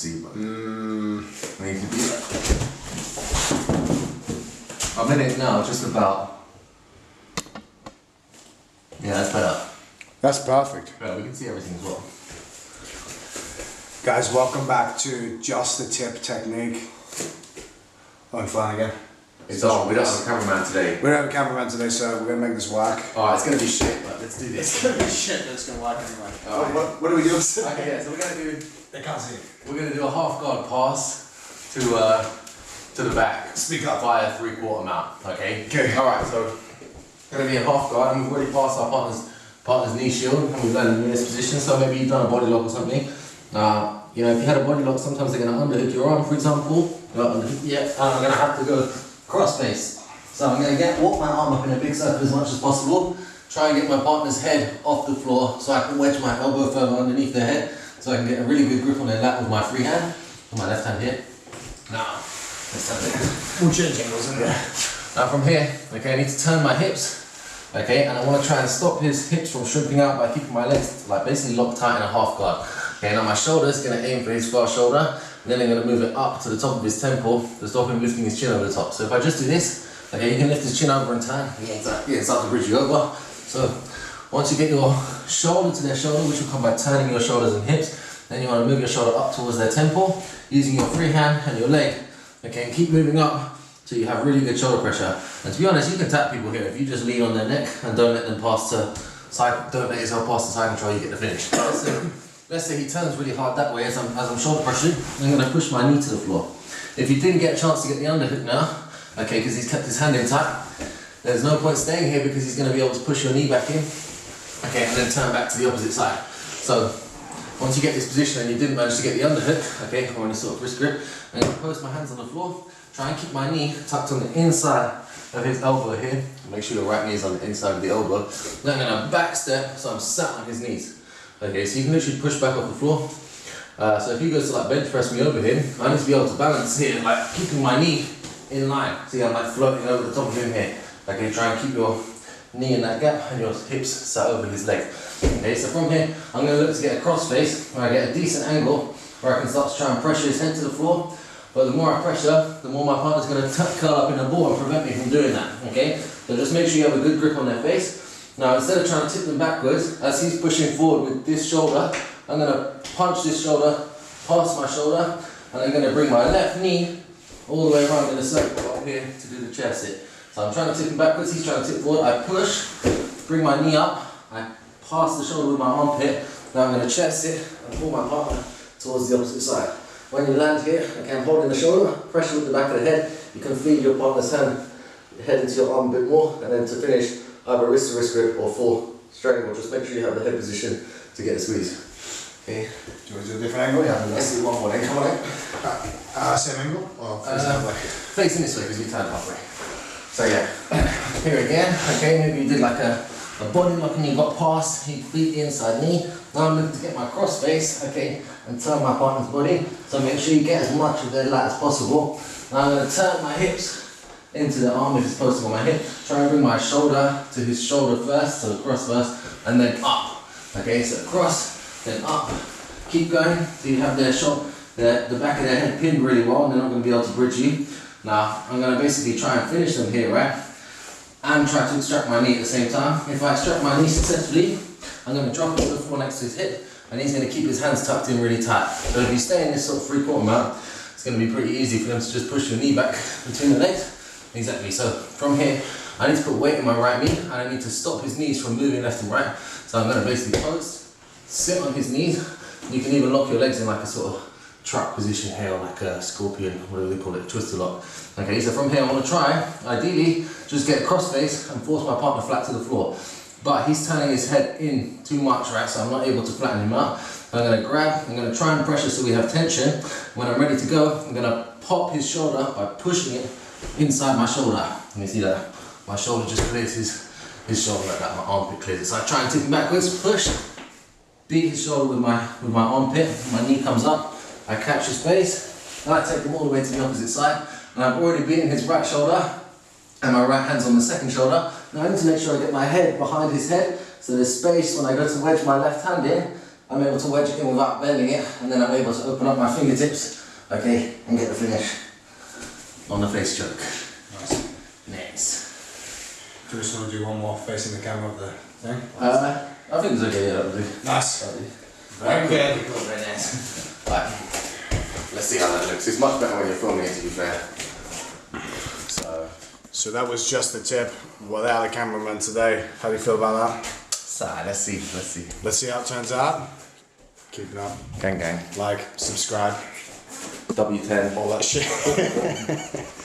see, but I need to do that. I'm in it now, just about. Yeah, that's better. That's perfect. Yeah, we can see everything as well. Guys, welcome back to Just the Tip Technique. I'm Flanagan. It's on. We don't have a cameraman today. We don't have a cameraman today, so we're gonna make this work. Oh, it's gonna be shit, but let's do this. It's gonna be shit, but it's gonna work anyway. What do we do? Okay, yeah, so we're gonna do. They can't see it. We're gonna do a half guard pass to the back. Speak up. By a 3/4 mount. Okay. Okay. All right. So gonna be a half guard, and we've already passed our partner's knee shield, and we've landed in this position. So maybe you've done a body lock or something. You know, if you had a body lock, sometimes they're gonna underhook your arm, for example. Yeah. I'm gonna have to go cross face. So I'm going to walk my arm up in a big circle as much as possible, try and get my partner's head off the floor so I can wedge my elbow further underneath their head so I can get a really good grip on their lap with my free hand, with my left hand here. Now, let's have it. We'll change angles in there. Now from here, okay, I need to turn my hips, okay, and I want to try and stop his hips from shrimping out by keeping my legs like basically locked tight in a half guard. Okay, now my shoulder's going to aim for his far shoulder, and then I'm going to move it up to the top of his temple to stop him lifting his chin over the top. So if I just do this, okay, you can lift his chin over and turn. Yeah, start to bridge you over. So once you get your shoulder to their shoulder, which will come by turning your shoulders and hips, then you want to move your shoulder up towards their temple, using your free hand and your leg. Okay, and keep moving up till you have really good shoulder pressure. And to be honest, you can tap people here if you just lean on their neck and don't let them pass to side. Don't let yourself pass the side control. You get the finish. Let's say he turns really hard that way as I'm shoulder pressuring. I'm going to push my knee to the floor. If you didn't get a chance to get the underhook now, okay, because he's kept his hand in tight, there's no point staying here because he's going to be able to push your knee back in, okay, and then turn back to the opposite side. So once you get this position and you didn't manage to get the underhook, okay, or any sort of wrist grip, I'm going to post my hands on the floor, try and keep my knee tucked on the inside of his elbow here. Make sure your right knee is on the inside of the elbow. Then I'm going to back step so I'm sat on his knees. Okay, so you can literally push back off the floor. So if he goes to like bench press me over him, I need to be able to balance here, like keeping my knee in line. See, I'm like floating over the top of him here. Okay, try and keep your knee in that gap and your hips sat over his leg. Okay, so from here, I'm going to look to get a cross face where I get a decent angle where I can start to try and pressure his head to the floor. But the more I pressure, the more my partner's going to curl up in a ball and prevent me from doing that. Okay, so just make sure you have a good grip on their face. Now, instead of trying to tip them backwards, as he's pushing forward with this shoulder, I'm going to punch this shoulder past my shoulder, and I'm going to bring my left knee all the way around in a circle up here to do the chair sit. So I'm trying to tip him backwards, he's trying to tip forward. I push, bring my knee up, I pass the shoulder with my armpit. Now I'm going to chair sit and pull my partner towards the opposite side. When you land here, okay, I'm holding the shoulder, pressure with the back of the head. You can feed your partner's head into your arm a bit more, and then to finish, either wrist to wrist grip or full strangle. Just make sure you have the head position to get the squeeze. Okay. Do you want to do a different angle? Yeah. Let's do one more then, come on in. Same angle? Or facing that way? Facing this way because we turned halfway. So yeah, here again, okay, maybe you did like a body lock and you got past, you feet the inside knee. Now I'm looking to get my cross face, okay, and turn my partner's body. So make sure you get as much of their lat as possible. Now I'm going to turn my hips into the arm if it's posting on my hip. Try and bring my shoulder to his shoulder first, so cross first, and then up. Okay, so cross, then up. Keep going till you have their the back of their head pinned really well, and they're not going to be able to bridge you. Now, I'm going to basically try and finish them here, right? And try to extract my knee at the same time. If I extract my knee successfully, I'm going to drop it to the floor next to his hip, and he's going to keep his hands tucked in really tight. So if you stay in this sort of 3/4 mount, it's going to be pretty easy for them to just push your knee back between the legs. Exactly, so from here, I need to put weight in my right knee, and I need to stop his knees from moving left and right. So I'm going to basically post, sit on his knees. You can even lock your legs in like a sort of truck position here, or like a scorpion, whatever they call it, twister lock. Okay, so from here I want to try, ideally, just get a cross face and force my partner flat to the floor. But he's turning his head in too much, right, so I'm not able to flatten him out. I'm going to grab, I'm going to try and pressure so we have tension. When I'm ready to go, I'm going to pop his shoulder by pushing it inside my shoulder. Can you see that? My shoulder just clears his shoulder like that, my armpit clears it. So I try and tip him backwards, push, beat his shoulder with my armpit, my knee comes up, I catch his face, and I take him all the way to the opposite side, and I've already beaten his right shoulder, and my right hand's on the second shoulder. Now I need to make sure I get my head behind his head, so there's space when I go to wedge my left hand in, I'm able to wedge it in without bending it, and then I'm able to open up my fingertips, okay, and get the finish on the face choke. Nice. Nice. Do you just want to do one more facing the camera of the thing? I think it's okay, yeah, that'll do. Nice. That'll do. Very good. Cool, very nice. Right, let's see how that looks. It's much better when you're filming it, to be fair. So that was just the tip without a cameraman today. How do you feel about that? So, let's see. Let's see how it turns out. Keep it up. Gang gang. Like, subscribe, W10. all that shit.